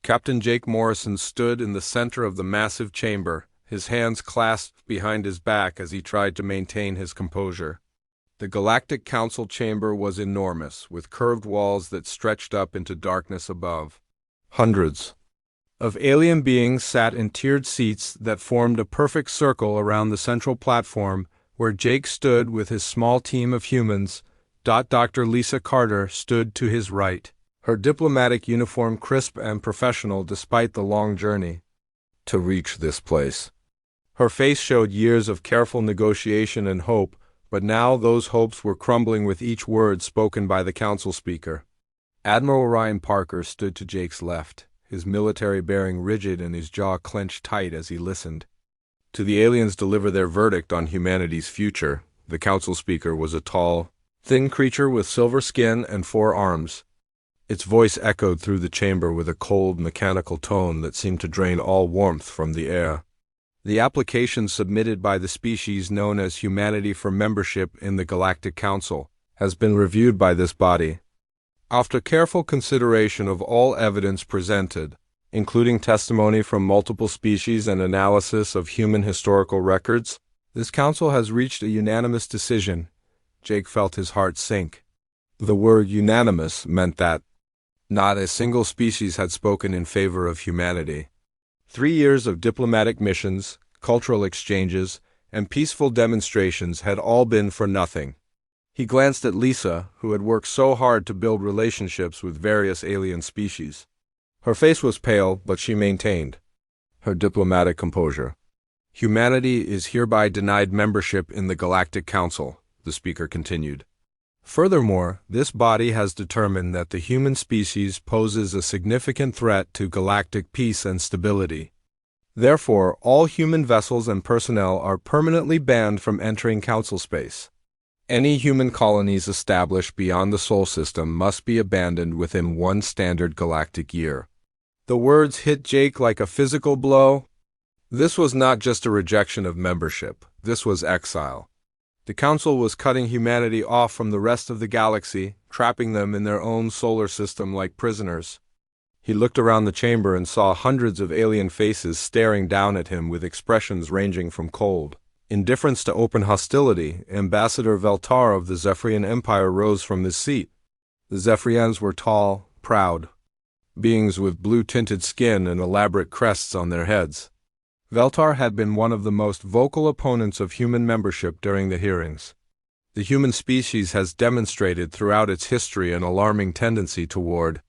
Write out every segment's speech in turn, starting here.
Captain Jake Morrison stood in the center of the massive chamber, his hands clasped behind his back as he tried to maintain his composure. The Galactic Council chamber was enormous, with curved walls that stretched up into darkness above. Hundreds of alien beings sat in tiered seats that formed a perfect circle around the central platform where Jake stood with his small team of humans. Dr. Lisa Carter stood to his right, her diplomatic uniform crisp and professional despite the long journey to reach this place. Her face showed years of careful negotiation and hope, but now those hopes were crumbling with each word spoken by the council speaker. Admiral Orion Parker stood to Jake's left, his military bearing rigid and his jaw clenched tight as he listened. To the aliens deliver their verdict on humanity's future, the council speaker was a tall, thin creature with silver skin and 4 arms. Its voice echoed through the chamber with a cold, mechanical tone that seemed to drain all warmth from the air. The application submitted by the species known as humanity for membership in the Galactic Council has been reviewed by this body. After careful consideration of all evidence presented, including testimony from multiple species and analysis of human historical records, this council has reached a unanimous decision. Jake felt his heart sink. The word unanimous meant that not a single species had spoken in favor of humanity. 3 years of diplomatic missions, cultural exchanges, and peaceful demonstrations had all been for nothing. He glanced at Lisa, who had worked so hard to build relationships with various alien species. Her face was pale, but she maintained her diplomatic composure. Humanity is hereby denied membership in the Galactic Council, the speaker continued. Furthermore, this body has determined that the human species poses a significant threat to galactic peace and stability. Therefore, all human vessels and personnel are permanently banned from entering council space. Any human colonies established beyond the Sol system must be abandoned within 1 standard galactic year. The words hit Jake like a physical blow. This was not just a rejection of membership, this was exile. The Council was cutting humanity off from the rest of the galaxy, trapping them in their own solar system like prisoners. He looked around the chamber and saw hundreds of alien faces staring down at him with expressions ranging from cold indifference to open hostility. Ambassador Veltar of the Zephyrian Empire rose from his seat. The Zephyrians were tall, proud beings with blue-tinted skin and elaborate crests on their heads. Veltar had been one of the most vocal opponents of human membership during the hearings. The human species has demonstrated throughout its history an alarming tendency toward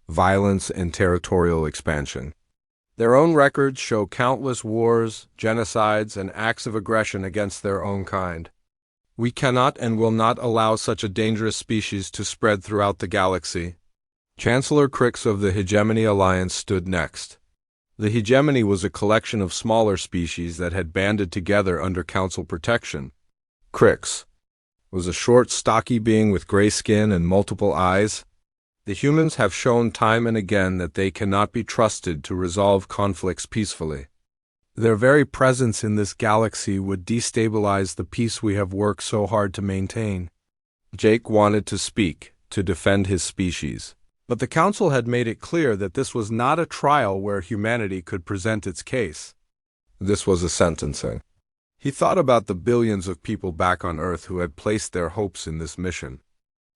violence and territorial expansion. Their own records show countless wars, genocides, and acts of aggression against their own kind. We cannot and will not allow such a dangerous species to spread throughout the galaxy. Chancellor Crix of the Hegemony Alliance stood next. The hegemony was a collection of smaller species that had banded together under council protection. Crix was a short, stocky being with gray skin and multiple eyes. The humans have shown time and again that they cannot be trusted to resolve conflicts peacefully. Their very presence in this galaxy would destabilize the peace we have worked so hard to maintain. Jake wanted to speak, to defend his species. But the council had made it clear that this was not a trial where humanity could present its case. This was a sentencing. He thought about the billions of people back on Earth who had placed their hopes in this mission.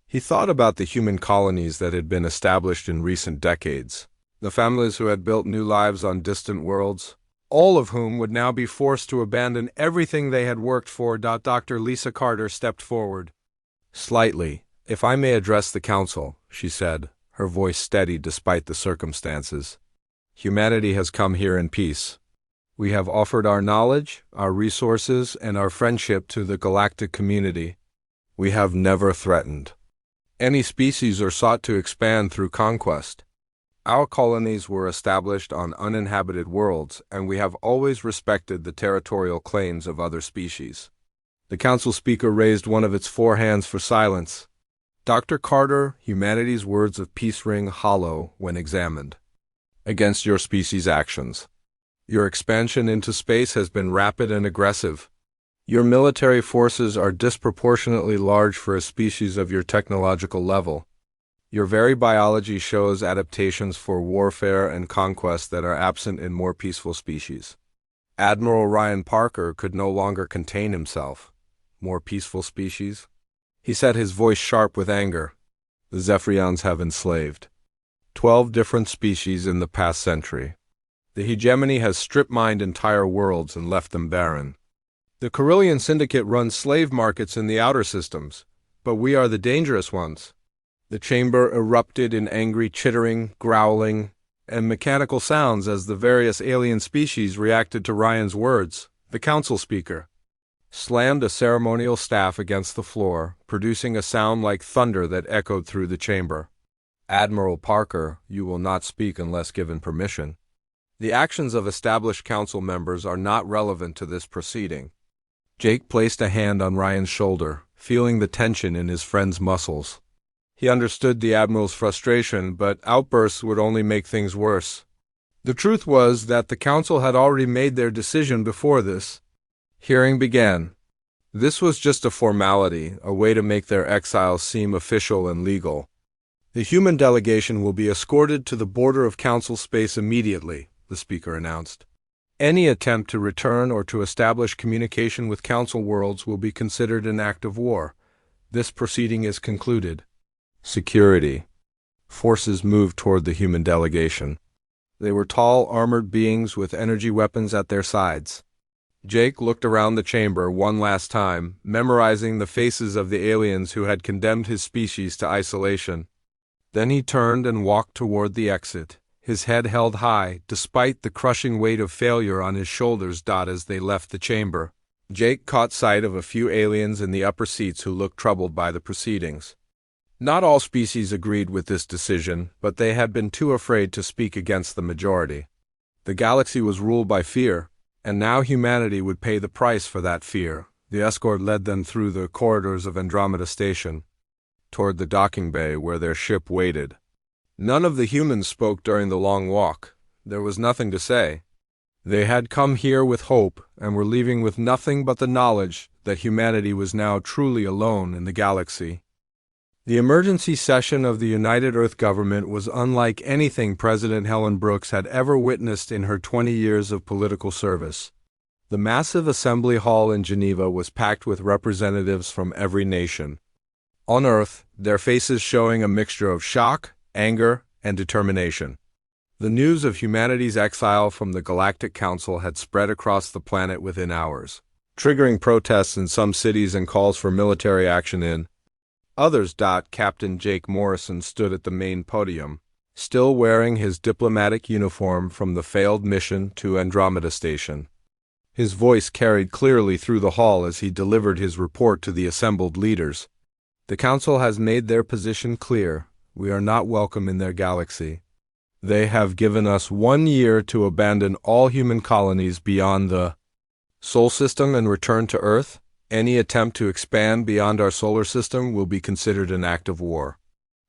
He thought about the human colonies that had been established in recent decades, the families who had built new lives on distant worlds, all of whom would now be forced to abandon everything they had worked for. Dr. Lisa Carter stepped forward. Slightly, "If I may address the council," she said, her voice steady despite the circumstances. "Humanity has come here in peace. We have offered our knowledge, our resources, and our friendship to the galactic community. We have never threatened any species or sought to expand through conquest. Our colonies were established on uninhabited worlds, and we have always respected the territorial claims of other species." The council speaker raised one of its 4 hands for silence. Dr. Carter, humanity's words of peace ring hollow when examined. Against your species' actions. Your expansion into space has been rapid and aggressive. Your military forces are disproportionately large for a species of your technological level. Your very biology shows adaptations for warfare and conquest that are absent in more peaceful species. Admiral Ryan Parker could no longer contain himself. More peaceful species? He said, his voice sharp with anger. The Zephyrians have enslaved 12 different species in the past century. The hegemony has strip-mined entire worlds and left them barren. The Carillion Syndicate runs slave markets in the outer systems, but we are the dangerous ones. The chamber erupted in angry chittering, growling, and mechanical sounds as the various alien species reacted to Ryan's words. The council speaker slammed a ceremonial staff against the floor, producing a sound like thunder that echoed through the chamber. Admiral Parker, you will not speak unless given permission. The actions of established council members are not relevant to this proceeding. Jake placed a hand on Ryan's shoulder, feeling the tension in his friend's muscles. He understood the Admiral's frustration, but outbursts would only make things worse. The truth was that the council had already made their decision before this. Hearing began. This was just a formality, a way to make their exile seem official and legal. The human delegation will be escorted to the border of council space immediately, the speaker announced. Any attempt to return or to establish communication with council worlds will be considered an act of war. This proceeding is concluded. Security. Forces moved toward the human delegation. They were tall, armored beings with energy weapons at their sides. Jake looked around the chamber one last time, memorizing the faces of the aliens who had condemned his species to isolation. Then he turned and walked toward the exit, his head held high, despite the crushing weight of failure on his shoulders. As they left the chamber, Jake caught sight of a few aliens in the upper seats who looked troubled by the proceedings. Not all species agreed with this decision, but they had been too afraid to speak against the majority. The galaxy was ruled by fear, and now humanity would pay the price for that fear. The escort led them through the corridors of Andromeda Station, toward the docking bay where their ship waited. None of the humans spoke during the long walk. There was nothing to say. They had come here with hope and were leaving with nothing but the knowledge that humanity was now truly alone in the galaxy. The emergency session of the United Earth government was unlike anything President Helen Brooks had ever witnessed in her 20 years of political service. The massive assembly hall in Geneva was packed with representatives from every nation. On Earth, their faces showing a mixture of shock, anger, and determination. The news of humanity's exile from the Galactic Council had spread across the planet within hours, triggering protests in some cities and calls for military action in others. Captain Jake Morrison stood at the main podium, still wearing his diplomatic uniform from the failed mission to Andromeda Station. His voice carried clearly through the hall as he delivered his report to the assembled leaders. The Council has made their position clear. We are not welcome in their galaxy. They have given us 1 year to abandon all human colonies beyond the Sol system and return to Earth. Any attempt to expand beyond our solar system will be considered an act of war.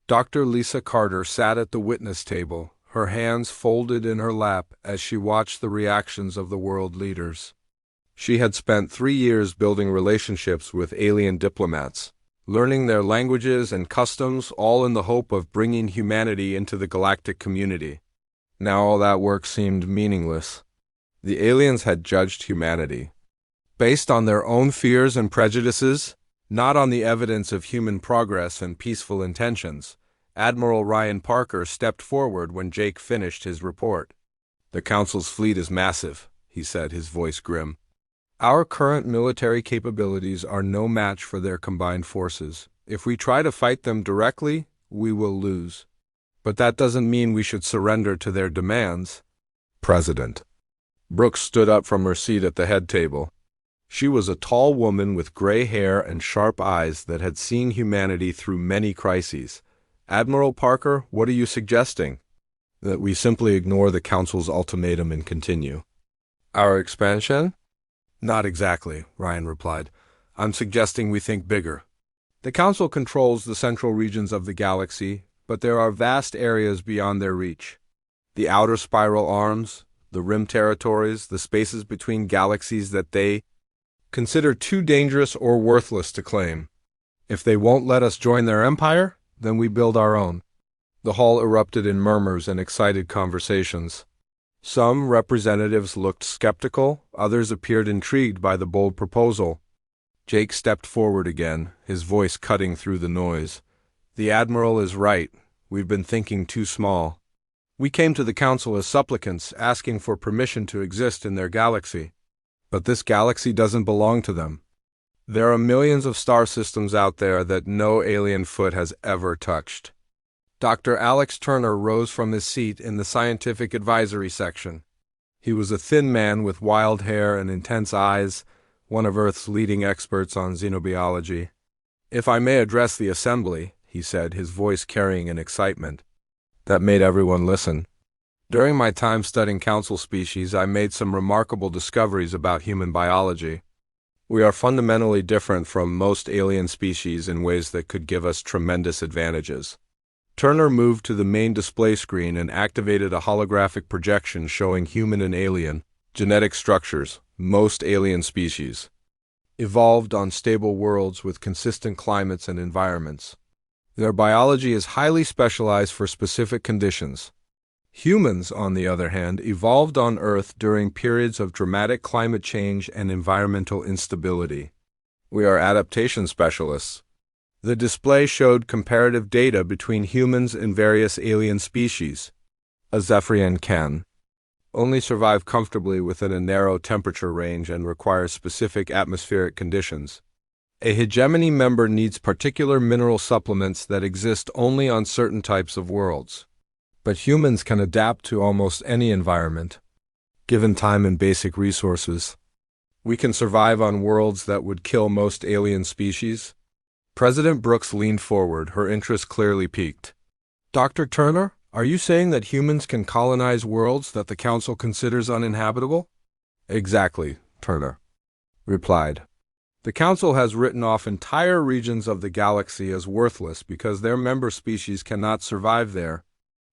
Dr. Lisa Carter sat at the witness table, her hands folded in her lap as she watched the reactions of the world leaders. She had spent 3 years building relationships with alien diplomats, learning their languages and customs, all in the hope of bringing humanity into the galactic community. Now all that work seemed meaningless. The aliens had judged humanity based on their own fears and prejudices, not on the evidence of human progress and peaceful intentions. Admiral Ryan Parker stepped forward when Jake finished his report. The Council's fleet is massive, he said, his voice grim. Our current military capabilities are no match for their combined forces. If we try to fight them directly, we will lose. But that doesn't mean we should surrender to their demands. President. Brooks stood up from her seat at the head table. She was a tall woman with gray hair and sharp eyes that had seen humanity through many crises. Admiral Parker, what are you suggesting? That we simply ignore the Council's ultimatum and continue. Our expansion? Not exactly, Ryan replied. I'm suggesting we think bigger. The Council controls the central regions of the galaxy, but there are vast areas beyond their reach. The outer spiral arms, the rim territories, the spaces between galaxies that they consider too dangerous or worthless to claim. If they won't let us join their empire, then we build our own. The hall erupted in murmurs and excited conversations. Some representatives looked skeptical, others appeared intrigued by the bold proposal. Jake stepped forward again, his voice cutting through the noise. "The Admiral is right. We've been thinking too small. We came to the Council as supplicants, asking for permission to exist in their galaxy. But this galaxy doesn't belong to them. There are millions of star systems out there that no alien foot has ever touched." Dr. Alex Turner rose from his seat in the scientific advisory section. He was a thin man with wild hair and intense eyes, one of Earth's leading experts on xenobiology. "If I may address the Assembly," he said, his voice carrying an excitement that made everyone listen. "During my time studying council species, I made some remarkable discoveries about human biology. We are fundamentally different from most alien species in ways that could give us tremendous advantages." Turner moved to the main display screen and activated a holographic projection showing human and alien genetic structures. Most alien species evolved on stable worlds with consistent climates and environments. Their biology is highly specialized for specific conditions. Humans, on the other hand, evolved on Earth during periods of dramatic climate change and environmental instability. We are adaptation specialists. The display showed comparative data between humans and various alien species. A Zephyrian can only survive comfortably within a narrow temperature range and requires specific atmospheric conditions. A hegemony member needs particular mineral supplements that exist only on certain types of worlds. But humans can adapt to almost any environment, given time and basic resources. We can survive on worlds that would kill most alien species. President Brooks leaned forward, her interest clearly piqued. "Dr. Turner, are you saying that humans can colonize worlds that the Council considers uninhabitable?" "Exactly," Turner replied. "The Council has written off entire regions of the galaxy as worthless because their member species cannot survive there.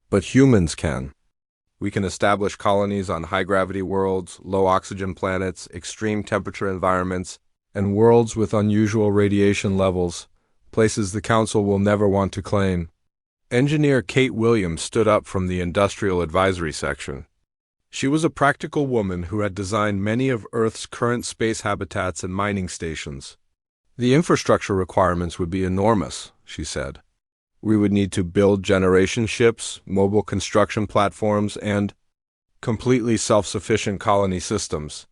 But humans can. We can establish colonies on high-gravity worlds, low-oxygen planets, extreme temperature environments, and worlds with unusual radiation levels, places the Council will never want to claim." Engineer Kate Williams stood up from the industrial advisory section. She was a practical woman who had designed many of Earth's current space habitats and mining stations. "The infrastructure requirements would be enormous," she said. "We would need to build generation ships, mobile construction platforms, and completely self-sufficient colony systems.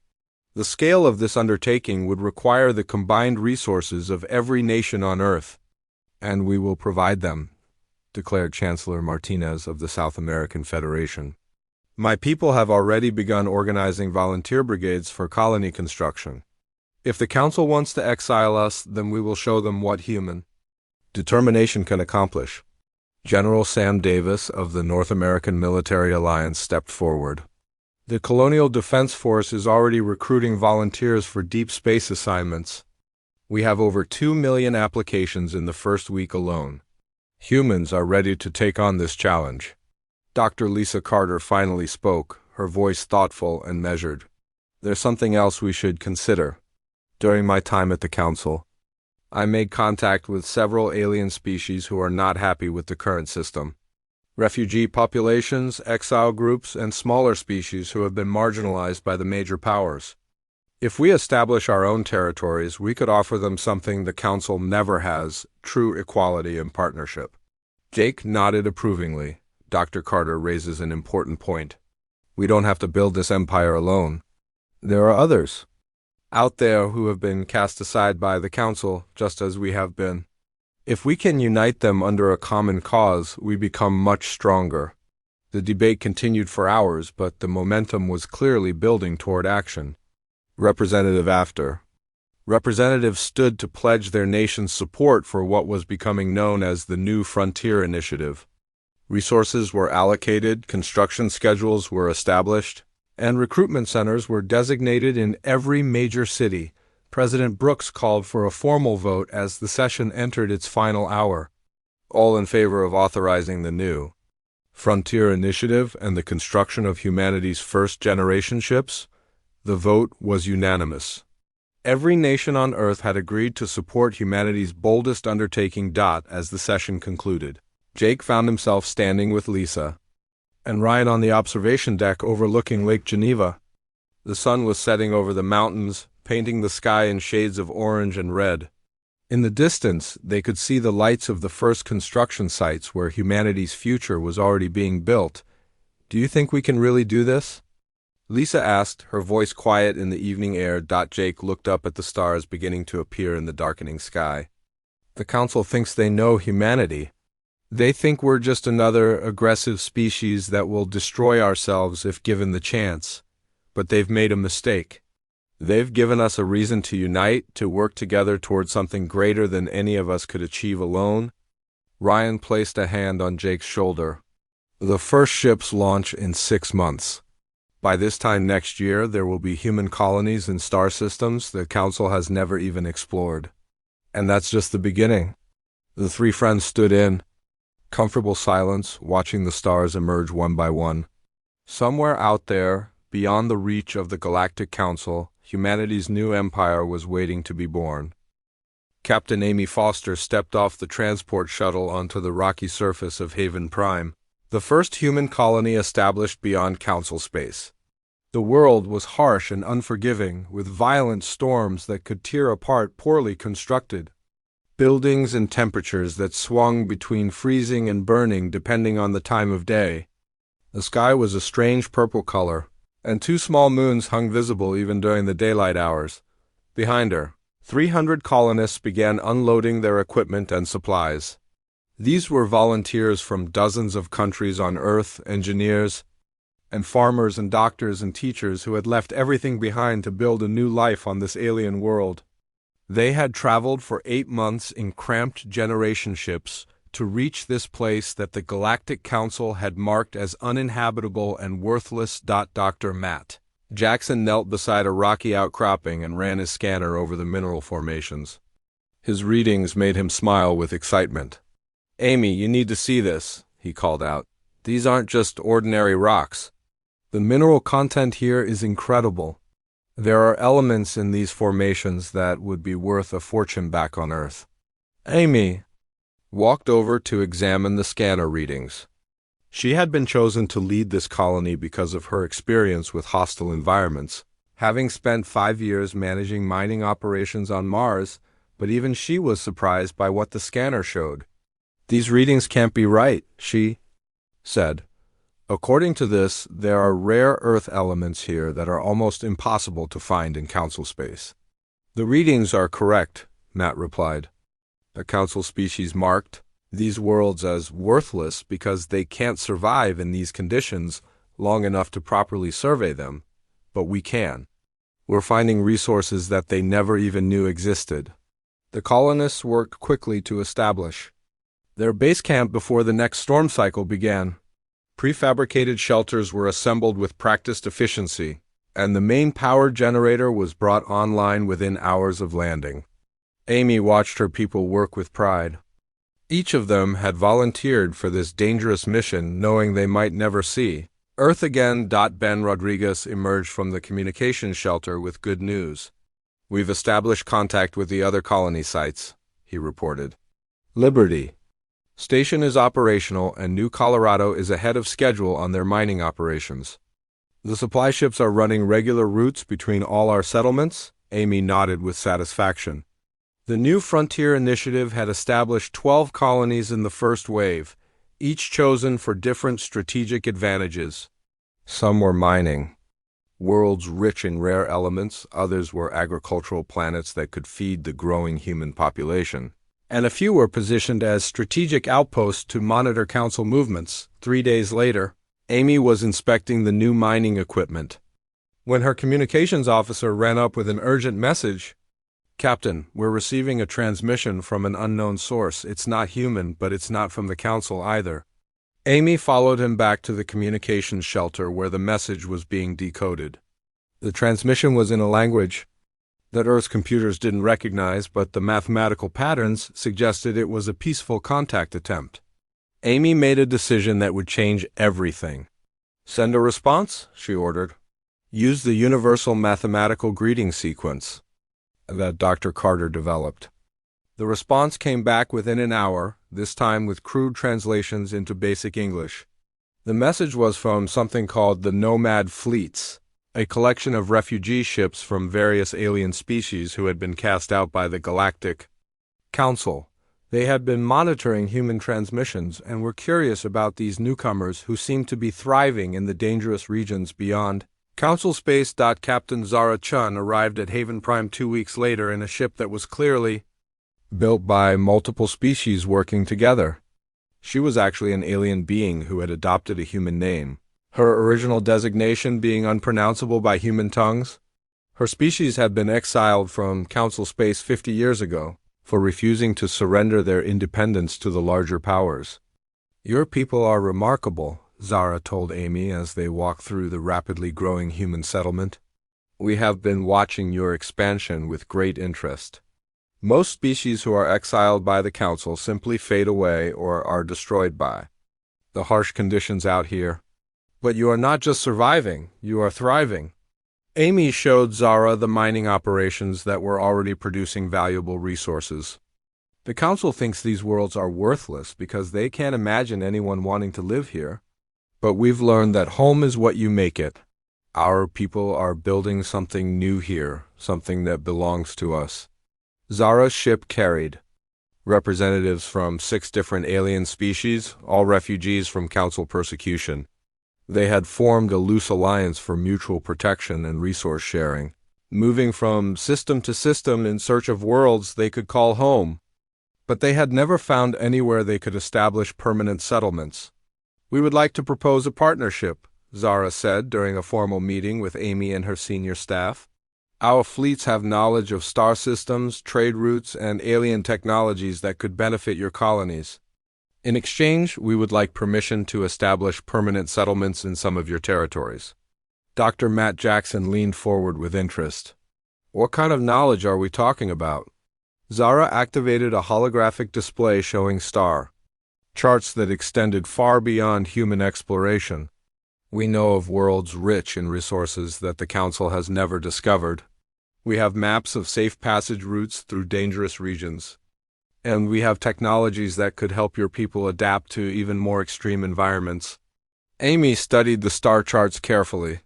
The scale of this undertaking would require the combined resources of every nation on Earth, and we will provide them," declared Chancellor Martinez of the South American Federation. "My people have already begun organizing volunteer brigades for colony construction. If the Council wants to exile us, then we will show them what human determination can accomplish." General Sam Davis of the North American Military Alliance stepped forward. "The Colonial Defense Force is already recruiting volunteers for deep space assignments. We have over 2 million applications in the first week alone. Humans are ready to take on this challenge." Dr. Lisa Carter finally spoke, her voice thoughtful and measured. "There's something else we should consider. During my time at the Council, I made contact with several alien species who are not happy with the current system. Refugee populations, exile groups, and smaller species who have been marginalized by the major powers. If we establish our own territories, we could offer them something the Council never has: true equality and partnership." Jake nodded approvingly. Dr. Carter raises an important point. "We don't have to build this empire alone. There are others out there who have been cast aside by the Council, just as we have been. If we can unite them under a common cause, we become much stronger." The debate continued for hours, but the momentum was clearly building toward action. Representatives stood to pledge their nation's support for what was becoming known as the New Frontier Initiative. Resources were allocated, construction schedules were established, and recruitment centers were designated in every major city. President Brooks called for a formal vote as the session entered its final hour. All in favor of authorizing the New Frontier Initiative and the construction of humanity's first-generation ships? The vote was unanimous. Every nation on Earth had agreed to support humanity's boldest undertaking. As the session concluded, Jake found himself standing with Lisa and Ryan on the observation deck overlooking Lake Geneva. The sun was setting over the mountains, painting the sky in shades of orange and red. In the distance, they could see the lights of the first construction sites where humanity's future was already being built. "Do you think we can really do this?" Lisa asked, her voice quiet in the evening air. Jake looked up at the stars beginning to appear in the darkening sky. "The Council thinks they know humanity. They think we're just another aggressive species that will destroy ourselves if given the chance. But they've made a mistake. They've given us a reason to unite, to work together toward something greater than any of us could achieve alone." Ryan placed a hand on Jake's shoulder. "The first ships launch in 6 months. By this time next year, there will be human colonies in star systems the Council has never even explored. And that's just the beginning." The three friends stood in comfortable silence, watching the stars emerge one by one. Somewhere out there, beyond the reach of the Galactic Council, humanity's new empire was waiting to be born. Captain Amy Foster stepped off the transport shuttle onto the rocky surface of Haven Prime, the first human colony established beyond Council space. The world was harsh and unforgiving, with violent storms that could tear apart poorly constructed buildings and temperatures that swung between freezing and burning depending on the time of day. The sky was a strange purple color, and 2 small moons hung visible even during the daylight hours. Behind her, 300 colonists began unloading their equipment and supplies. These were volunteers from dozens of countries on Earth, engineers, and farmers and doctors and teachers who had left everything behind to build a new life on this alien world. They had traveled for 8 months in cramped generation ships to reach this place that the Galactic Council had marked as uninhabitable and worthless. Dr. Matt Jackson knelt beside a rocky outcropping and ran his scanner over the mineral formations. His readings made him smile with excitement. "Amy, you need to see this," he called out. "These aren't just ordinary rocks. The mineral content here is incredible. There are elements in these formations that would be worth a fortune back on Earth." Amy walked over to examine the scanner readings. She had been chosen to lead this colony because of her experience with hostile environments, having spent 5 years managing mining operations on Mars, but even she was surprised by what the scanner showed. "These readings can't be right," she said. "According to this, there are rare Earth elements here that are almost impossible to find in Council space." "The readings are correct," Matt replied. "The Council species marked these worlds as worthless because they can't survive in these conditions long enough to properly survey them, but we can. We're finding resources that they never even knew existed." The colonists worked quickly to establish their base camp before the next storm cycle began. Prefabricated shelters were assembled with practiced efficiency, and the main power generator was brought online within hours of landing. Amy watched her people work with pride. Each of them had volunteered for this dangerous mission, knowing they might never see Earth again. Ben Rodriguez emerged from the communications shelter with good news. "We've established contact with the other colony sites," he reported. "Liberty Station is operational, and New Colorado is ahead of schedule on their mining operations. The supply ships are running regular routes between all our settlements." Amy nodded with satisfaction. The New Frontier Initiative had established 12 colonies in the first wave, each chosen for different strategic advantages. Some were mining, worlds rich in rare elements; others were agricultural planets that could feed the growing human population. And a few were positioned as strategic outposts to monitor Council movements. 3 days later, Amy was inspecting the new mining equipment when her communications officer ran up with an urgent message. "Captain, we're receiving a transmission from an unknown source. It's not human, but it's not from the Council either." Amy followed him back to the communications shelter where the message was being decoded. The transmission was in a language that Earth's computers didn't recognize, but the mathematical patterns suggested it was a peaceful contact attempt. Amy made a decision that would change everything. "Send a response," she ordered. "Use the universal mathematical greeting sequence that Dr. Carter developed." The response came back within an hour, this time with crude translations into basic English. The message was from something called the Nomad Fleets, a collection of refugee ships from various alien species who had been cast out by the Galactic Council. They had been monitoring human transmissions and were curious about these newcomers who seemed to be thriving in the dangerous regions beyond. Council Space. Captain Zara Chun arrived at Haven Prime 2 weeks later in a ship that was clearly built by multiple species working together. She was actually an alien being who had adopted a human name, her original designation being unpronounceable by human tongues. Her species had been exiled from Council Space 50 years ago for refusing to surrender their independence to the larger powers. "Your people are remarkable," Zara told Amy as they walked through the rapidly growing human settlement. "We have been watching your expansion with great interest. Most species who are exiled by the Council simply fade away or are destroyed by the harsh conditions out here. But you are not just surviving, you are thriving." Amy showed Zara the mining operations that were already producing valuable resources. "The Council thinks these worlds are worthless because they can't imagine anyone wanting to live here. But we've learned that home is what you make it. Our people are building something new here, something that belongs to us." Zara's ship carried representatives from 6 different alien species, all refugees from Council persecution. They had formed a loose alliance for mutual protection and resource sharing, moving from system to system in search of worlds they could call home. But they had never found anywhere they could establish permanent settlements. "We would like to propose a partnership," Zara said during a formal meeting with Amy and her senior staff. "Our fleets have knowledge of star systems, trade routes, and alien technologies that could benefit your colonies. In exchange, we would like permission to establish permanent settlements in some of your territories." Dr. Matt Jackson leaned forward with interest. "What kind of knowledge are we talking about?" Zara activated a holographic display showing star charts that extended far beyond human exploration. "We know of worlds rich in resources that the Council has never discovered. We have maps of safe passage routes through dangerous regions. And we have technologies that could help your people adapt to even more extreme environments." Amy studied the star charts carefully.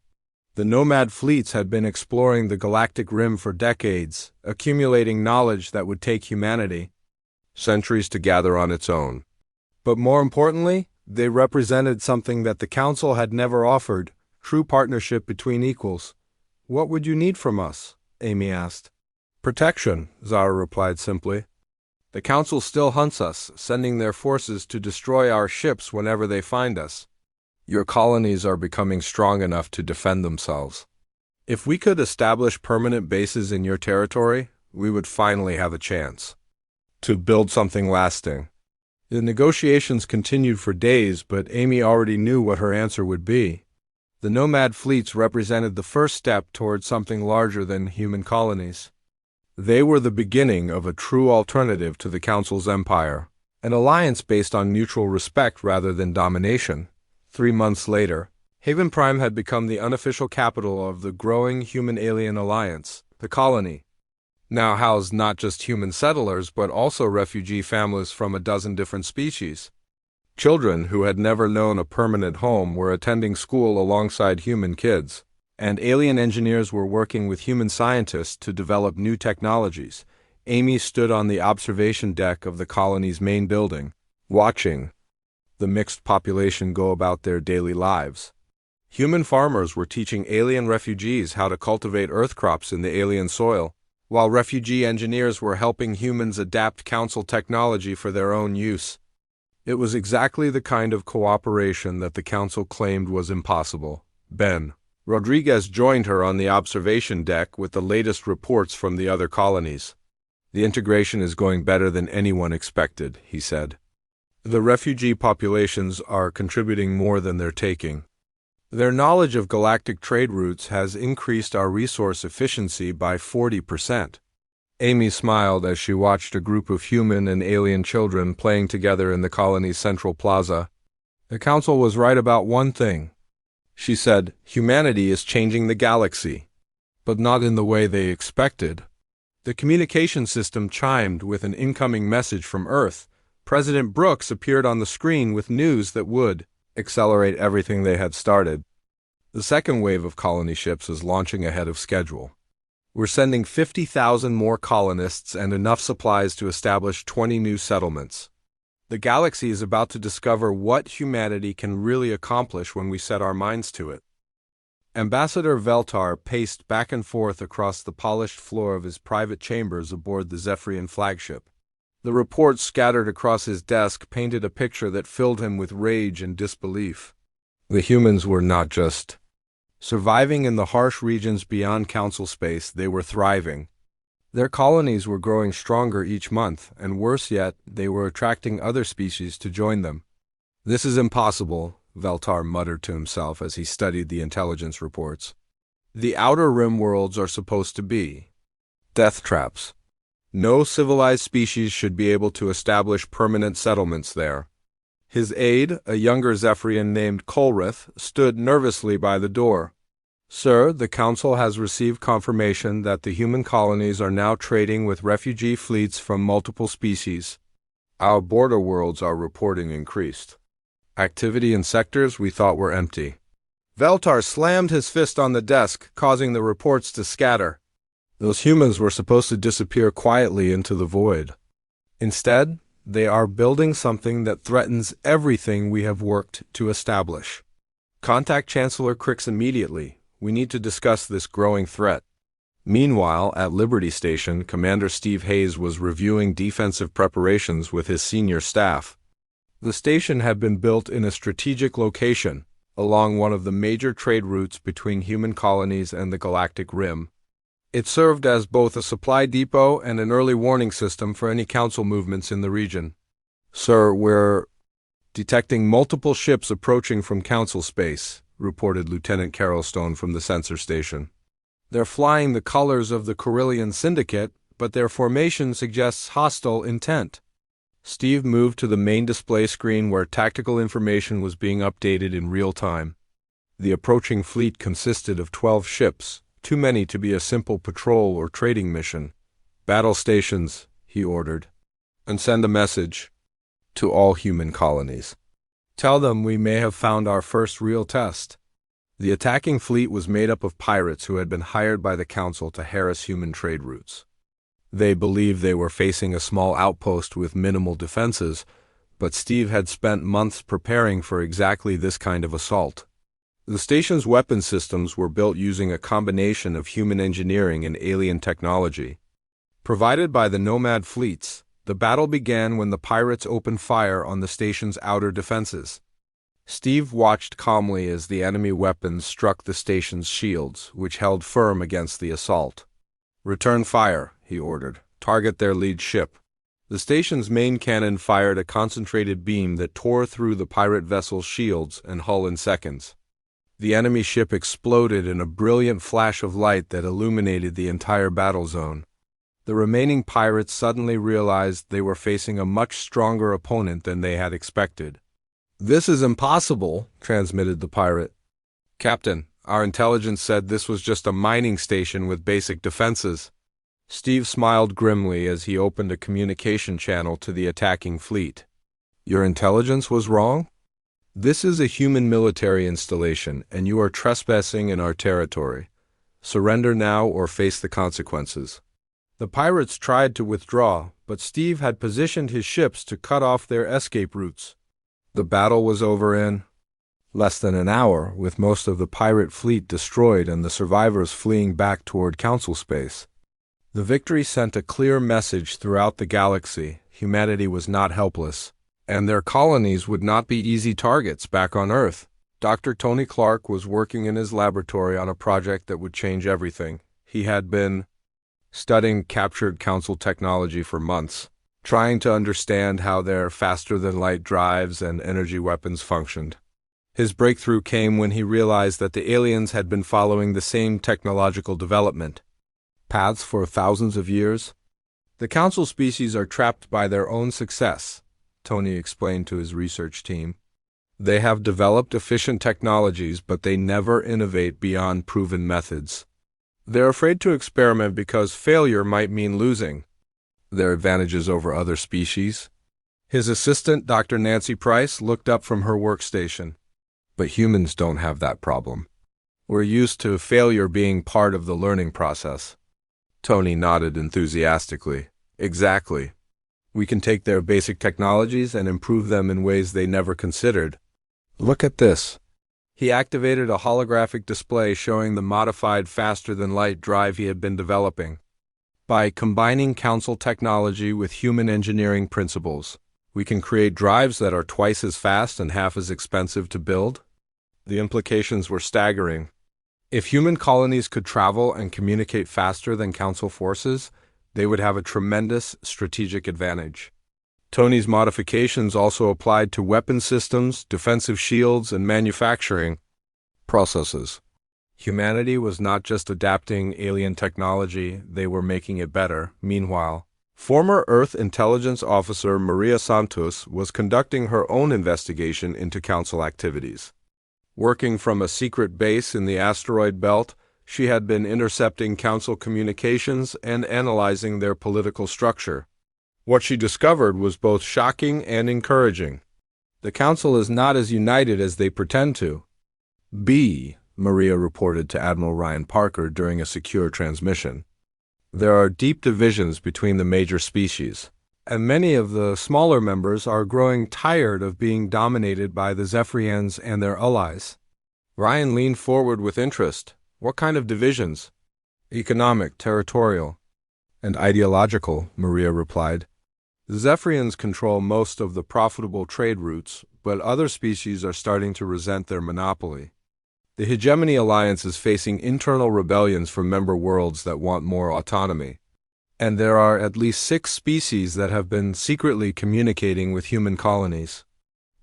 The Nomad Fleets had been exploring the galactic rim for decades, accumulating knowledge that would take humanity centuries to gather on its own. But more importantly, they represented something that the Council had never offered: true partnership between equals. "What would you need from us?" Amy asked. "Protection," Zara replied simply. "The Council still hunts us, sending their forces to destroy our ships whenever they find us. Your colonies are becoming strong enough to defend themselves. If we could establish permanent bases in your territory, we would finally have a chance to build something lasting." The negotiations continued for days, but Amy already knew what her answer would be. The Nomad Fleets represented the first step towards something larger than human colonies. They were the beginning of a true alternative to the Council's empire, an alliance based on mutual respect rather than domination. 3 months later, Haven Prime had become the unofficial capital of the growing human-alien alliance. The colony now housed not just human settlers but also refugee families from a dozen different species. Children who had never known a permanent home were attending school alongside human kids, and alien engineers were working with human scientists to develop new technologies. Amy stood on the observation deck of the colony's main building, watching the mixed population go about their daily lives. Human farmers were teaching alien refugees how to cultivate earth crops in the alien soil, while refugee engineers were helping humans adapt Council technology for their own use. It was exactly the kind of cooperation that the Council claimed was impossible. Ben Rodriguez joined her on the observation deck with the latest reports from the other colonies. "The integration is going better than anyone expected," he said. "The refugee populations are contributing more than they're taking. Their knowledge of galactic trade routes has increased our resource efficiency by 40%. Amy smiled as she watched a group of human and alien children playing together in the colony's central plaza. "The Council was right about one thing," she said. "Humanity is changing the galaxy, but not in the way they expected." The communication system chimed with an incoming message from Earth. President Brooks appeared on the screen with news that would accelerate everything they had started. The second wave of colony ships is launching ahead of schedule. We're sending 50,000 more colonists and enough supplies to establish 20 new settlements. The galaxy is about to discover what humanity can really accomplish when we set our minds to it. Ambassador Veltar paced back and forth across the polished floor of his private chambers aboard the Zephyrian flagship. The reports scattered across his desk painted a picture that filled him with rage and disbelief. The humans were not just surviving in the harsh regions beyond Council space, they were thriving. Their colonies were growing stronger each month, and worse yet, they were attracting other species to join them. "This is impossible," Veltar muttered to himself as he studied the intelligence reports. "The Outer Rim worlds are supposed to be death traps. No civilized species should be able to establish permanent settlements there." His aide, a younger Zephyrian named Colrith, stood nervously by the door. "Sir, the Council has received confirmation that the human colonies are now trading with refugee fleets from multiple species. Our border worlds are reporting increased activity in sectors we thought were empty." Veltar slammed his fist on the desk, causing the reports to scatter. Those humans were supposed to disappear quietly into the void. Instead, they are building something that threatens everything we have worked to establish. Contact Chancellor Crix immediately. We need to discuss this growing threat. Meanwhile, at Liberty Station, Commander Steve Hayes was reviewing defensive preparations with his senior staff. The station had been built in a strategic location, along one of the major trade routes between human colonies and the Galactic Rim. It served as both a supply depot and an early warning system for any Council movements in the region. "Sir, we're detecting multiple ships approaching from Council space," reported Lieutenant Carolstone from the sensor station. "They're flying the colors of the Corellian Syndicate, but their formation suggests hostile intent." Steve moved to the main display screen where tactical information was being updated in real time. The approaching fleet consisted of 12 ships, too many to be a simple patrol or trading mission. "Battle stations," he ordered, "and send a message to all human colonies. Tell them we may have found our first real test." The attacking fleet was made up of pirates who had been hired by the Council to harass human trade routes. They believed they were facing a small outpost with minimal defenses, but Steve had spent months preparing for exactly this kind of assault. The station's weapon systems were built using a combination of human engineering and alien technology. Provided by the Nomad fleets, the battle began when the pirates opened fire on the station's outer defenses. Steve watched calmly as the enemy weapons struck the station's shields, which held firm against the assault. "Return fire," he ordered. "Target their lead ship." The station's main cannon fired a concentrated beam that tore through the pirate vessel's shields and hull in seconds. The enemy ship exploded in a brilliant flash of light that illuminated the entire battle zone. The remaining pirates suddenly realized they were facing a much stronger opponent than they had expected. "This is impossible," transmitted the pirate. "Captain, our intelligence said this was just a mining station with basic defenses." Steve smiled grimly as he opened a communication channel to the attacking fleet. "Your intelligence was wrong? This is a human military installation, and you are trespassing in our territory. Surrender now or face the consequences." The pirates tried to withdraw, but Steve had positioned his ships to cut off their escape routes. The battle was over in less than an hour, with most of the pirate fleet destroyed and the survivors fleeing back toward Council space. The victory sent a clear message throughout the galaxy: humanity was not helpless, and their colonies would not be easy targets back on Earth. Dr. Tony Clark was working in his laboratory on a project that would change everything. He had been studying captured Council technology for months, trying to understand how their faster-than-light drives and energy weapons functioned. His breakthrough came when he realized that the aliens had been following the same technological development paths for thousands of years. "The Council species are trapped by their own success," Tony explained to his research team. "They have developed efficient technologies, but they never innovate beyond proven methods. They're afraid to experiment because failure might mean losing their advantages over other species. His assistant, Dr. Nancy Price, looked up from her workstation. But humans don't have that problem. We're used to failure being part of the learning process. Tony nodded enthusiastically. Exactly. We can take their basic technologies and improve them in ways they never considered. Look at this. He activated a holographic display showing the modified faster-than-light drive he had been developing. By combining Council technology with human engineering principles, we can create drives that are twice as fast and half as expensive to build. The implications were staggering. If human colonies could travel and communicate faster than Council forces, they would have a tremendous strategic advantage. Tony's modifications also applied to weapon systems, defensive shields, and manufacturing processes. Humanity was not just adapting alien technology, they were making it better. Meanwhile, former Earth intelligence officer Maria Santos was conducting her own investigation into Council activities. Working from a secret base in the asteroid belt, she had been intercepting Council communications and analyzing their political structure. What she discovered was both shocking and encouraging. The Council is not as united as they pretend to. Maria reported to Admiral Ryan Parker during a secure transmission. There are deep divisions between the major species, and many of the smaller members are growing tired of being dominated by the Zephyrians and their allies. Ryan leaned forward with interest. What kind of divisions? Economic, territorial, and ideological, Maria replied. The Zephyrians control most of the profitable trade routes, but other species are starting to resent their monopoly. The Hegemony Alliance is facing internal rebellions from member worlds that want more autonomy. And there are at least 6 species that have been secretly communicating with human colonies.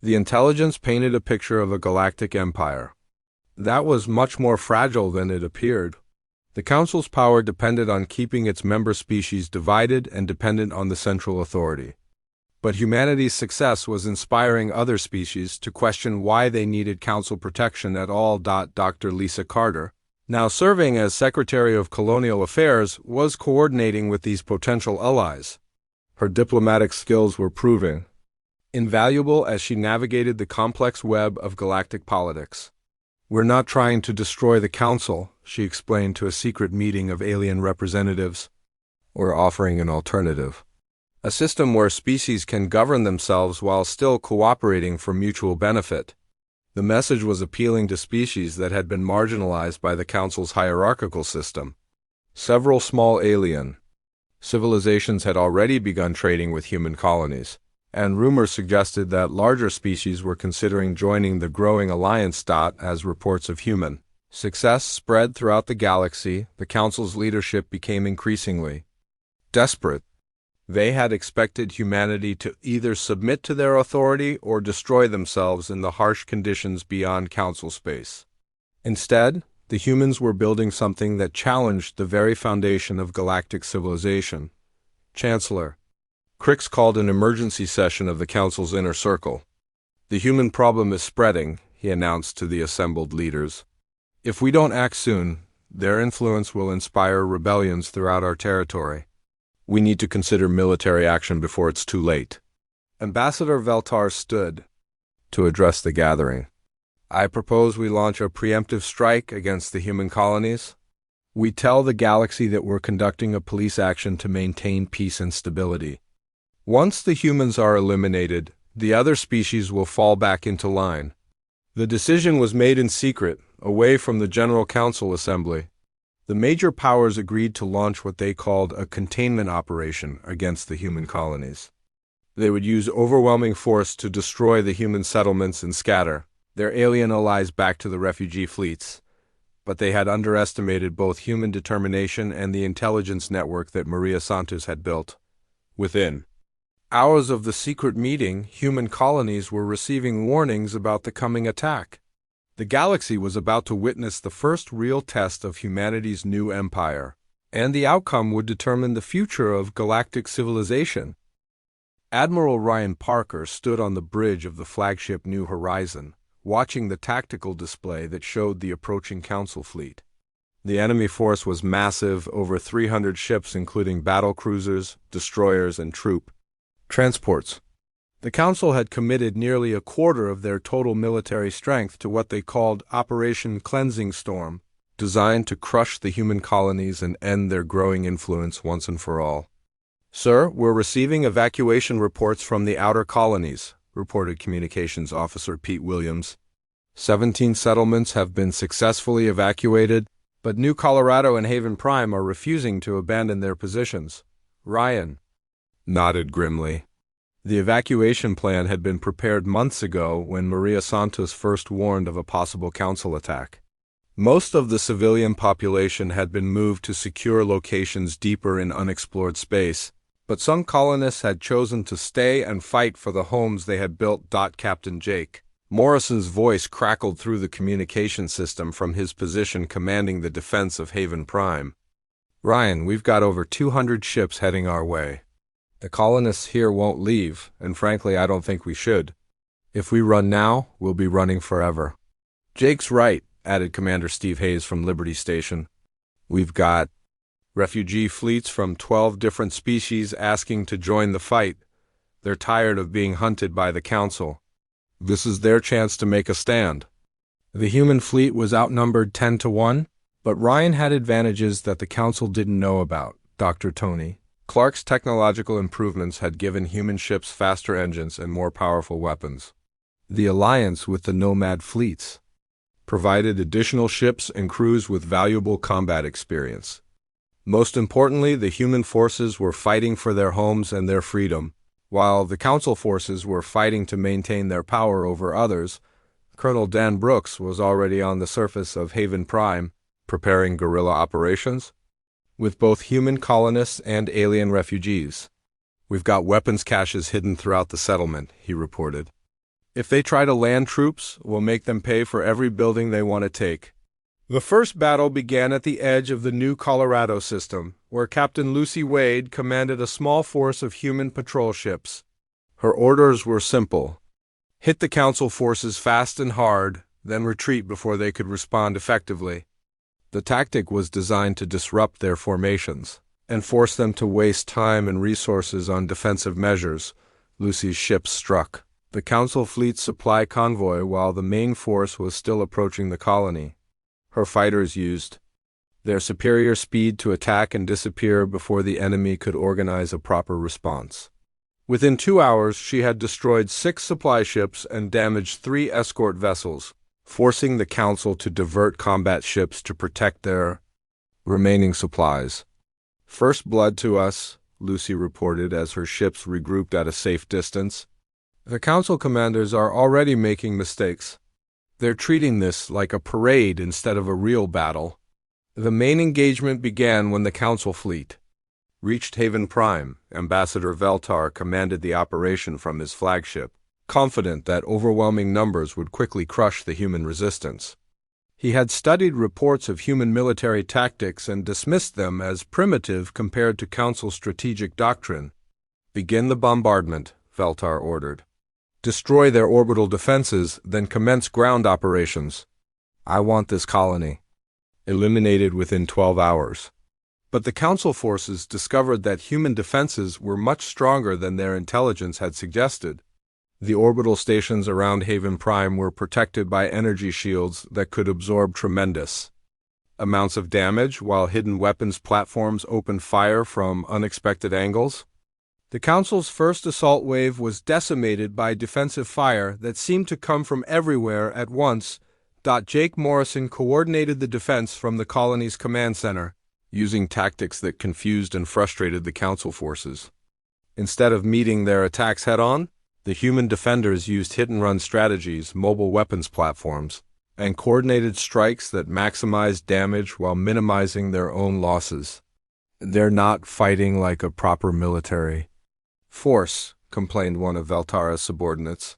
The intelligence painted a picture of a galactic empire. That was much more fragile than it appeared. The Council's power depended on keeping its member species divided and dependent on the central authority. But humanity's success was inspiring other species to question why they needed Council protection at all. Dr. Lisa Carter, now serving as Secretary of Colonial Affairs, was coordinating with these potential allies. Her diplomatic skills were proving invaluable as she navigated the complex web of galactic politics. We're not trying to destroy the Council, she explained to a secret meeting of alien representatives. We're offering an alternative. A system where species can govern themselves while still cooperating for mutual benefit. The message was appealing to species that had been marginalized by the Council's hierarchical system. Several small alien civilizations had already begun trading with human colonies, and rumors suggested that larger species were considering joining the growing alliance. As reports of human success spread throughout the galaxy, the Council's leadership became increasingly desperate. They had expected humanity to either submit to their authority or destroy themselves in the harsh conditions beyond Council space. Instead, the humans were building something that challenged the very foundation of galactic civilization. Chancellor Crix called an emergency session of the Council's inner circle. The human problem is spreading, he announced to the assembled leaders. If we don't act soon, their influence will inspire rebellions throughout our territory. We need to consider military action before it's too late. Ambassador Veltar stood to address the gathering. I propose we launch a preemptive strike against the human colonies. We tell the galaxy that we're conducting a police action to maintain peace and stability. Once the humans are eliminated, the other species will fall back into line. The decision was made in secret, away from the General Council Assembly. The major powers agreed to launch what they called a containment operation against the human colonies. They would use overwhelming force to destroy the human settlements and scatter their alien allies back to the refugee fleets. But they had underestimated both human determination and the intelligence network that Maria Santos had built. Within hours of the secret meeting, human colonies were receiving warnings about the coming attack. The galaxy was about to witness the first real test of humanity's new empire, and the outcome would determine the future of galactic civilization. Admiral Ryan Parker stood on the bridge of the flagship New Horizon, watching the tactical display that showed the approaching Council fleet. The enemy force was massive, over 300 ships including battle cruisers, destroyers, and troop transports. The Council had committed nearly a quarter of their total military strength to what they called Operation Cleansing Storm, designed to crush the human colonies and end their growing influence once and for all. "Sir, we're receiving evacuation reports from the outer colonies," reported Communications Officer Pete Williams. 17 settlements have been successfully evacuated, but New Colorado and Haven Prime are refusing to abandon their positions. Ryan nodded grimly. The evacuation plan had been prepared months ago when Maria Santos first warned of a possible Council attack. Most of the civilian population had been moved to secure locations deeper in unexplored space, but some colonists had chosen to stay and fight for the homes they had built. Captain Jake Morrison's voice crackled through the communication system from his position commanding the defense of Haven Prime. "Ryan, we've got over 200 ships heading our way. The colonists here won't leave, and frankly, I don't think we should. If we run now, we'll be running forever." "Jake's right," added Commander Steve Hayes from Liberty Station. "We've got refugee fleets from 12 different species asking to join the fight. They're tired of being hunted by the Council. This is their chance to make a stand." The human fleet was outnumbered 10 to 1, but Ryan had advantages that the Council didn't know about. Dr. Tony Clark's technological improvements had given human ships faster engines and more powerful weapons. The alliance with the Nomad fleets provided additional ships and crews with valuable combat experience. Most importantly, the human forces were fighting for their homes and their freedom, while the Council forces were fighting to maintain their power over others. Colonel Dan Brooks was already on the surface of Haven Prime, preparing guerrilla operations with both human colonists and alien refugees. "We've got weapons caches hidden throughout the settlement," he reported. "If they try to land troops, we'll make them pay for every building they want to take." The first battle began at the edge of the New Colorado system, where Captain Lucy Wade commanded a small force of human patrol ships. Her orders were simple: hit the Council forces fast and hard, then retreat before they could respond effectively. The tactic was designed to disrupt their formations and force them to waste time and resources on defensive measures. Lucy's ships struck the Council fleet's supply convoy while the main force was still approaching the colony. Her fighters used their superior speed to attack and disappear before the enemy could organize a proper response. Within 2 hours, she had destroyed 6 supply ships and damaged 3 escort vessels, forcing the Council to divert combat ships to protect their remaining supplies. "First blood to us," Lucy reported as her ships regrouped at a safe distance. "The Council commanders are already making mistakes. They're treating this like a parade instead of a real battle." The main engagement began when the Council fleet reached Haven Prime. Ambassador Veltar commanded the operation from his flagship, confident that overwhelming numbers would quickly crush the human resistance. He had studied reports of human military tactics and dismissed them as primitive compared to Council strategic doctrine. "Begin the bombardment," Veltar ordered. "Destroy their orbital defenses, then commence ground operations. I want this colony eliminated within 12 hours. But the Council forces discovered that human defenses were much stronger than their intelligence had suggested. The orbital stations around Haven Prime were protected by energy shields that could absorb tremendous amounts of damage, while hidden weapons platforms opened fire from unexpected angles. The Council's first assault wave was decimated by defensive fire that seemed to come from everywhere at once. Jake Morrison coordinated the defense from the colony's command center, using tactics that confused and frustrated the Council forces. Instead of meeting their attacks head-on, the human defenders used hit-and-run strategies, mobile weapons platforms, and coordinated strikes that maximized damage while minimizing their own losses. "They're not fighting like a proper military force," complained one of Veltara's subordinates.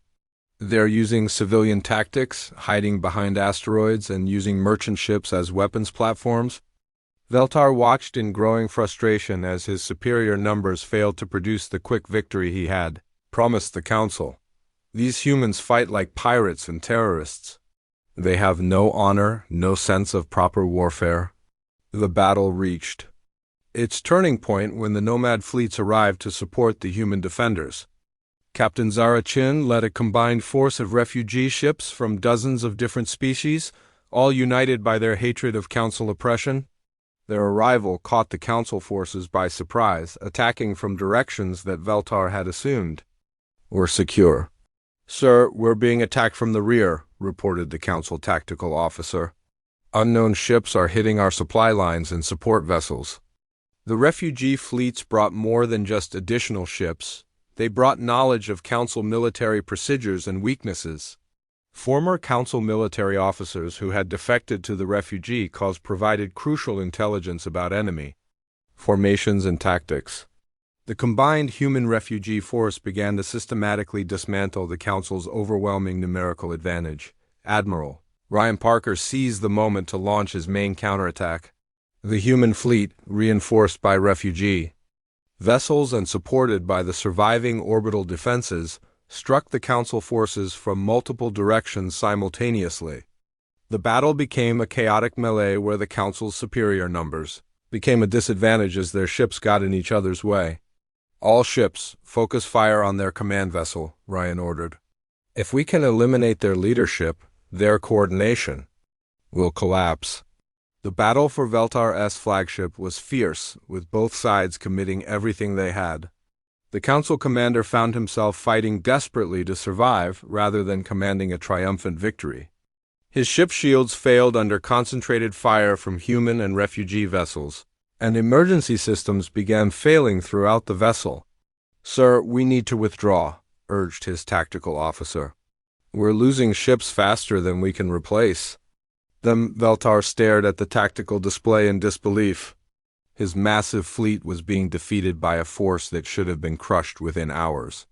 "They're using civilian tactics, hiding behind asteroids, and using merchant ships as weapons platforms." Veltar watched in growing frustration as his superior numbers failed to produce the quick victory he had promised the Council. "These humans fight like pirates and terrorists. They have no honor, no sense of proper warfare." The battle reached its turning point when the nomad fleets arrived to support the human defenders. Captain Zara Chin led a combined force of refugee ships from dozens of different species, all united by their hatred of Council oppression. Their arrival caught the Council forces by surprise, attacking from directions that Veltar had assumed were secure. "Sir, we're being attacked from the rear," reported the Council tactical officer. "Unknown ships are hitting our supply lines and support vessels." The refugee fleets brought more than just additional ships. They brought knowledge of Council military procedures and weaknesses. Former Council military officers who had defected to the refugee cause provided crucial intelligence about enemy formations and tactics. The combined human-refugee force began to systematically dismantle the Council's overwhelming numerical advantage. Admiral Ryan Parker seized the moment to launch his main counterattack. The human fleet, reinforced by refugee vessels and supported by the surviving orbital defenses, struck the Council forces from multiple directions simultaneously. The battle became a chaotic melee where the Council's superior numbers became a disadvantage as their ships got in each other's way. "All ships, focus fire on their command vessel," Ryan ordered. "If we can eliminate their leadership, their coordination will collapse." The battle for Veltar-S flagship was fierce, with both sides committing everything they had. The Council commander found himself fighting desperately to survive rather than commanding a triumphant victory. His ship shields failed under concentrated fire from human and refugee vessels, and emergency systems began failing throughout the vessel. "Sir, we need to withdraw," urged his tactical officer. "We're losing ships faster than we can replace." Then Veltar stared at the tactical display in disbelief. His massive fleet was being defeated by a force that should have been crushed within hours.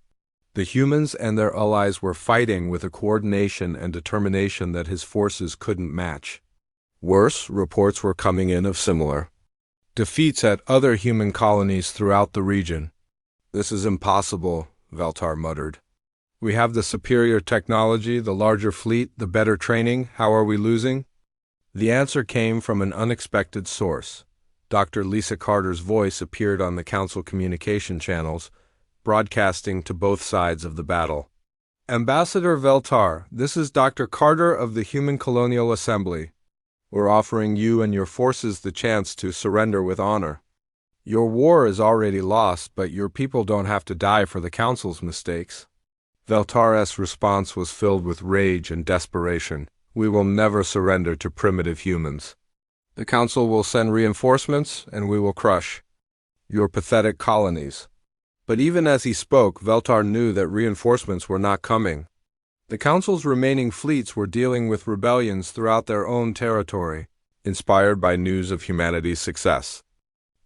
The humans and their allies were fighting with a coordination and determination that his forces couldn't match. Worse, reports were coming in of similar defeats at other human colonies throughout the region. "This is impossible," Veltar muttered. "We have the superior technology, the larger fleet, the better training. How are we losing?" The answer came from an unexpected source. Dr. Lisa Carter's voice appeared on the Council communication channels, broadcasting to both sides of the battle. "Ambassador Veltar, this is Dr. Carter of the Human Colonial Assembly. We're offering you and your forces the chance to surrender with honor. Your war is already lost, but your people don't have to die for the Council's mistakes." Veltar's response was filled with rage and desperation. "We will never surrender to primitive humans. The Council will send reinforcements, and we will crush your pathetic colonies." But even as he spoke, Veltar knew that reinforcements were not coming. The Council's remaining fleets were dealing with rebellions throughout their own territory, inspired by news of humanity's success.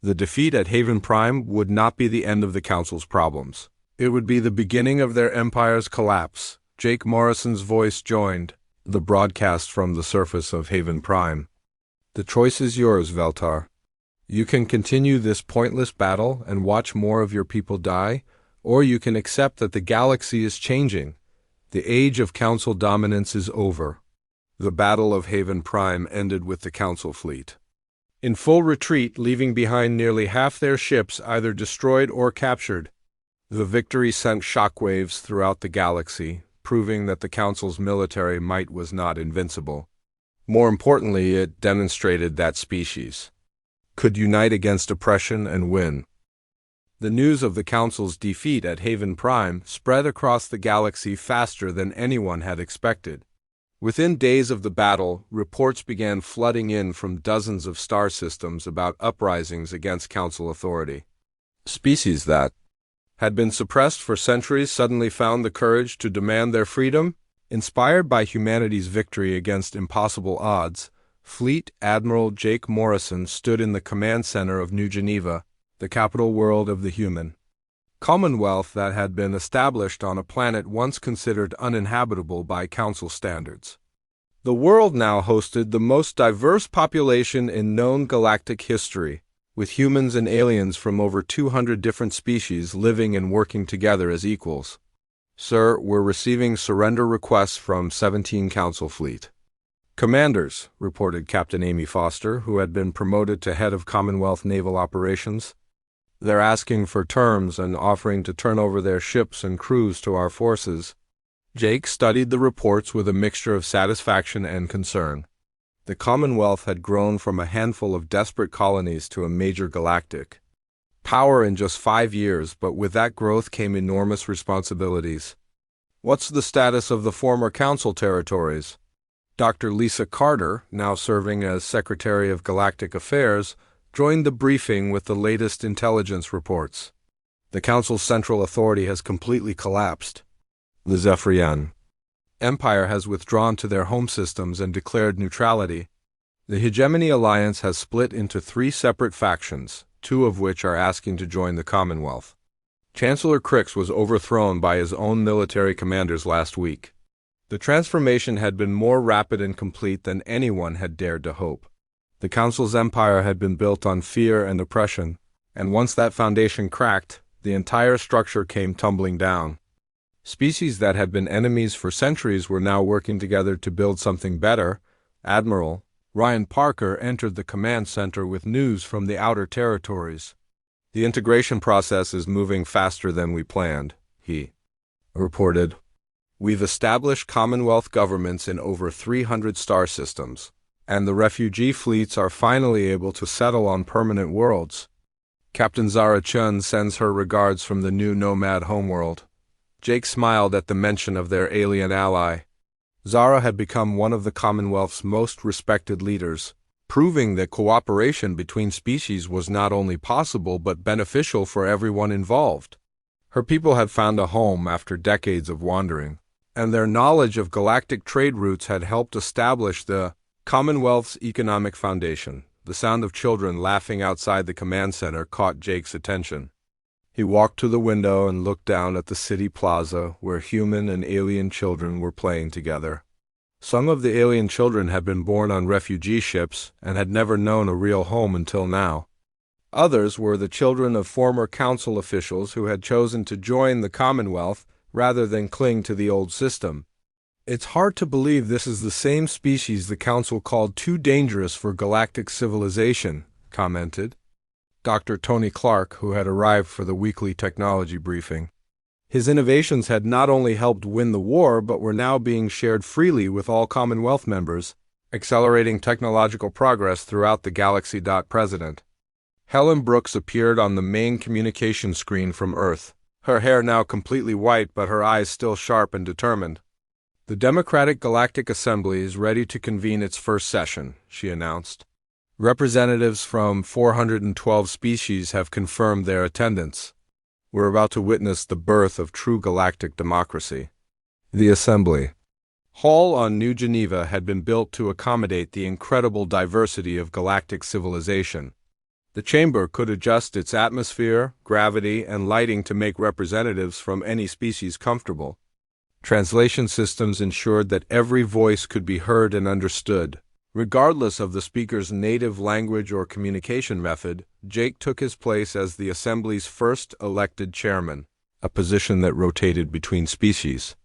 The defeat at Haven Prime would not be the end of the Council's problems. It would be the beginning of their empire's collapse. Jake Morrison's voice joined the broadcast from the surface of Haven Prime. "The choice is yours, Veltar. You can continue this pointless battle and watch more of your people die, or you can accept that the galaxy is changing. The age of Council dominance is over." The Battle of Haven Prime ended with the Council fleet in full retreat, leaving behind nearly half their ships either destroyed or captured. The victory sent shockwaves throughout the galaxy, proving that the Council's military might was not invincible. More importantly, it demonstrated that species could unite against oppression and win. The news of the Council's defeat at Haven Prime spread across the galaxy faster than anyone had expected. Within days of the battle, reports began flooding in from dozens of star systems about uprisings against Council authority. Species that had been suppressed for centuries suddenly found the courage to demand their freedom. Inspired by humanity's victory against impossible odds, Fleet Admiral Jake Morrison stood in the command center of New Geneva, the capital world of the human commonwealth that had been established on a planet once considered uninhabitable by Council standards. The world now hosted the most diverse population in known galactic history, with humans and aliens from over 200 different species living and working together as equals. "Sir, we're receiving surrender requests from 17 Council fleet." Commanders, reported Captain Amy Foster, who had been promoted to head of Commonwealth Naval Operations. They're asking for terms and offering to turn over their ships and crews to our forces. Jake studied the reports with a mixture of satisfaction and concern. The Commonwealth had grown from a handful of desperate colonies to a major galactic power in just 5 years, but with that growth came enormous responsibilities. What's the status of the former council territories? Dr. Lisa Carter, now serving as Secretary of Galactic Affairs, joined the briefing with the latest intelligence reports. The Council's central authority has completely collapsed. The Zephyrian Empire has withdrawn to their home systems and declared neutrality. The Hegemony Alliance has split into 3 separate factions, 2 of which are asking to join the Commonwealth. Chancellor Crix was overthrown by his own military commanders last week. The transformation had been more rapid and complete than anyone had dared to hope. The Council's empire had been built on fear and oppression, and once that foundation cracked, the entire structure came tumbling down. Species that had been enemies for centuries were now working together to build something better. Admiral Ryan Parker entered the command center with news from the outer territories. The integration process is moving faster than we planned, he reported. We've established Commonwealth governments in over 300 star systems, and the refugee fleets are finally able to settle on permanent worlds. Captain Zara Chun sends her regards from the new nomad homeworld. Jake smiled at the mention of their alien ally. Zara had become one of the Commonwealth's most respected leaders, proving that cooperation between species was not only possible but beneficial for everyone involved. Her people had found a home after decades of wandering, and their knowledge of galactic trade routes had helped establish the Commonwealth's economic foundation. The sound of children laughing outside the command center caught Jake's attention. He walked to the window and looked down at the city plaza where human and alien children were playing together. Some of the alien children had been born on refugee ships and had never known a real home until now. Others were the children of former council officials who had chosen to join the Commonwealth rather than cling to the old system. It's hard to believe this is the same species the council called too dangerous for galactic civilization, commented Dr. Tony Clark, who had arrived for the weekly technology briefing. His innovations had not only helped win the war, but were now being shared freely with all Commonwealth members, accelerating technological progress throughout the galaxy. President Helen Brooks appeared on the main communication screen from Earth, her hair now completely white but her eyes still sharp and determined. The Democratic Galactic Assembly is ready to convene its first session, she announced. Representatives from 412 species have confirmed their attendance. We're about to witness the birth of true galactic democracy. The Assembly Hall on New Geneva had been built to accommodate the incredible diversity of galactic civilization. The chamber could adjust its atmosphere, gravity, and lighting to make representatives from any species comfortable. Translation systems ensured that every voice could be heard and understood. Regardless of the speaker's native language or communication method, Jake took his place as the Assembly's first elected chairman, a position that rotated between species.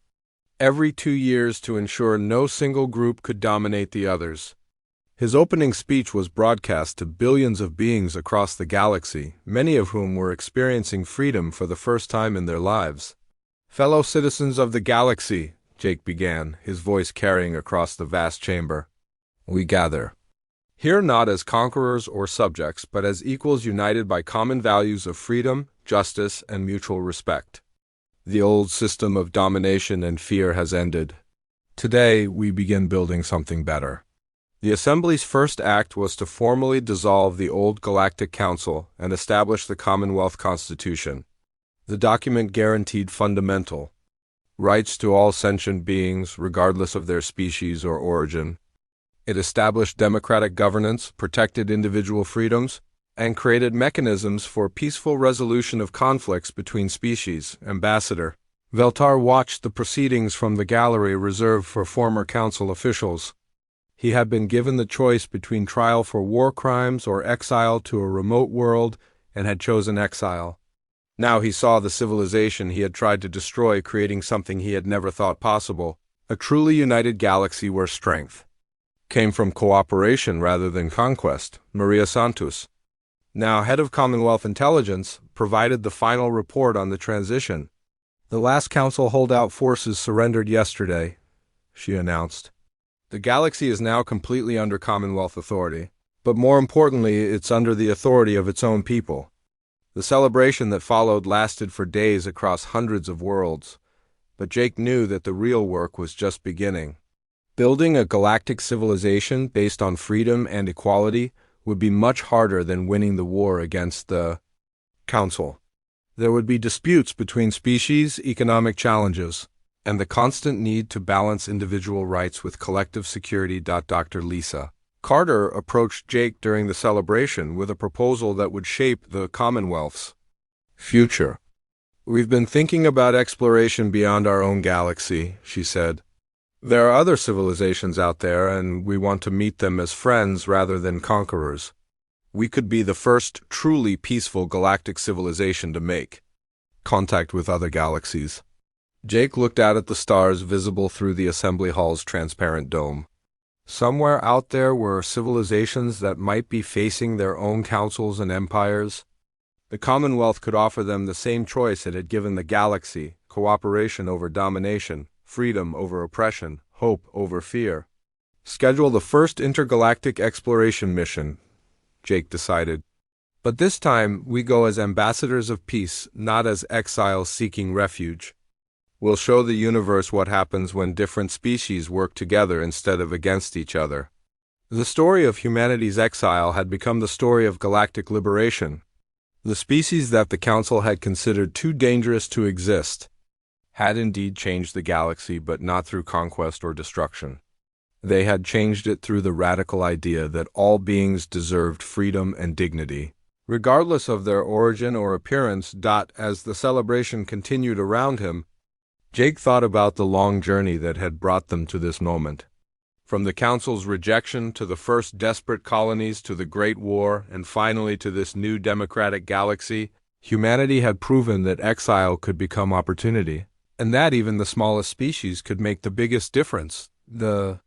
Every 2 years to ensure no single group could dominate the others. His opening speech was broadcast to billions of beings across the galaxy, many of whom were experiencing freedom for the first time in their lives. Fellow citizens of the galaxy, Jake began, his voice carrying across the vast chamber. We gather here not as conquerors or subjects, but as equals united by common values of freedom, justice, and mutual respect. The old system of domination and fear has ended. Today, we begin building something better. The Assembly's first act was to formally dissolve the old Galactic Council and establish the Commonwealth Constitution. The document guaranteed fundamental rights to all sentient beings, regardless of their species or origin. It established democratic governance, protected individual freedoms, and created mechanisms for peaceful resolution of conflicts between species. Ambassador Veltar watched the proceedings from the gallery reserved for former council officials. He had been given the choice between trial for war crimes or exile to a remote world and had chosen exile. Now he saw the civilization he had tried to destroy creating something he had never thought possible, a truly united galaxy where strength, came from cooperation rather than conquest, Maria Santos, now head of Commonwealth Intelligence, provided the final report on the transition. The last council holdout forces surrendered yesterday, she announced. The galaxy is now completely under Commonwealth authority, but more importantly, it's under the authority of its own people. The celebration that followed lasted for days across hundreds of worlds, but Jake knew that the real work was just beginning. Building a galactic civilization based on freedom and equality would be much harder than winning the war against the Council. There would be disputes between species, economic challenges, and the constant need to balance individual rights with collective security. Dr. Lisa Carter approached Jake during the celebration with a proposal that would shape the Commonwealth's future. "We've been thinking about exploration beyond our own galaxy," she said. "There are other civilizations out there, and we want to meet them as friends rather than conquerors. We could be the first truly peaceful galactic civilization to make contact with other galaxies." Jake looked out at the stars visible through the assembly hall's transparent dome. Somewhere out there were civilizations that might be facing their own councils and empires. The Commonwealth could offer them the same choice it had given the galaxy: cooperation over domination, freedom over oppression, hope over fear. "Schedule the first intergalactic exploration mission," Jake decided. "But this time we go as ambassadors of peace, not as exiles seeking refuge. We'll show the universe what happens when different species work together instead of against each other." The story of humanity's exile had become the story of galactic liberation. The species that the Council had considered too dangerous to exist had indeed changed the galaxy, but not through conquest or destruction. They had changed it through the radical idea that all beings deserved freedom and dignity, regardless of their origin or appearance. As the celebration continued around him, Jake thought about the long journey that had brought them to this moment. From the Council's rejection to the first desperate colonies to the Great War and finally to this new democratic galaxy, humanity had proven that exile could become opportunity, and that even the smallest species could make the biggest difference. The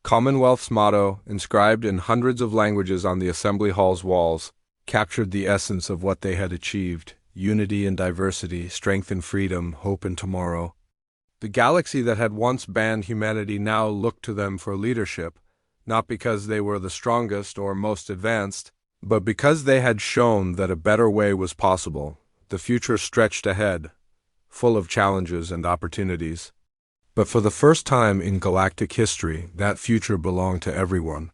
Commonwealth's motto, inscribed in hundreds of languages on the assembly hall's walls, captured the essence of what they had achieved: unity in diversity, strength in freedom, hope in tomorrow. The galaxy that had once banned humanity now looked to them for leadership, not because they were the strongest or most advanced, but because they had shown that a better way was possible. The future stretched ahead, full of challenges and opportunities. But for the first time in galactic history, that future belonged to everyone.